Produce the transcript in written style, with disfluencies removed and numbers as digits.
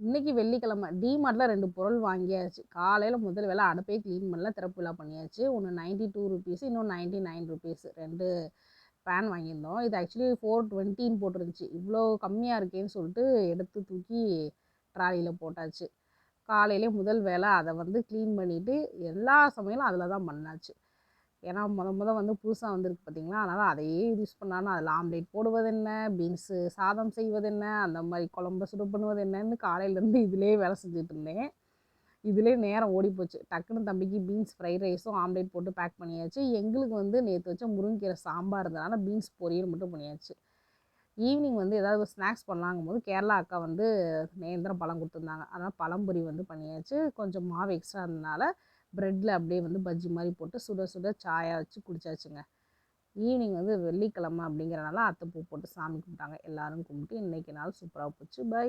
இன்னைக்கு வெள்ளிக்கிழமை டிமார்ட்ல 2 பொருள் வாங்கியாச்சு. காலையில முதல் வேலை அடுப்பே க்ளீன் பண்ணல. திறப்பு விழா பண்ணியாச்சு. ஒண்ணு ₹92 இன்னொன்னு ₹99 2 பேன் வாங்கியிருந்தோம். இது ஆக்சுவலி 420ன்னு போட்டிருந்துச்சு. இவ்வளோ கம்மியா இருக்கேன்னு சொல்லிட்டு எடுத்து தூக்கி ட்ராலியில போட்டாச்சு. காலையிலே முதல் வேலை அதை வந்து க்ளீன் பண்ணிட்டு எல்லா சமையலும் அதில் தான் பண்ணாச்சு. ஏன்னா வந்து புதுசாக வந்திருக்கு பார்த்தீங்களா, அதனால் அதையே யூஸ் பண்ணாலும் அதில் ஆம்லேட் போடுவது என்ன, பீன்ஸு சாதம் செய்வது என்ன, அந்த மாதிரி குழம்ப சுடு பண்ணுவது என்னன்னு காலையிலேருந்து இதிலே வேலை செஞ்சுட்டு இருந்தேன். இதிலே நேரம் ஓடி போச்சு. டக்குன்னு தம்பிக்கு பீன்ஸ் ஃப்ரைட் ரைஸும் ஆம்லேட் போட்டு பேக் பண்ணியாச்சு. எங்களுக்கு வந்து நேற்று வச்ச முருங்கீரை சாம்பார் இருந்ததுனால பீன்ஸ் பொரியல் மட்டும் பண்ணியாச்சு. ஈவினிங் வந்து ஏதாவது ஸ்நாக்ஸ் பண்ணலாங்கும் போது கேரளா அக்கா வந்து நேந்திரம் பழம் கொடுத்துருந்தாங்க. அதனால் பழம்பொரி வந்து பண்ணியாச்சு. கொஞ்சம் மாவு எக்ஸ்ட்ரா இருந்ததுனால ப்ரெட்டில் அப்படியே வந்து பஜ்ஜி மாதிரி போட்டு சுட சுட சாயா வச்சு குடிச்சாச்சுங்க. ஈவினிங் வந்து வெள்ளிக்கிழமை அப்படிங்கிறனால அத்தை பூ போட்டு சாமி கும்பிட்டாங்க. எல்லாரும் கும்பிட்டு இன்றைக்கி நாள் சூப்பராக போச்சு. பை.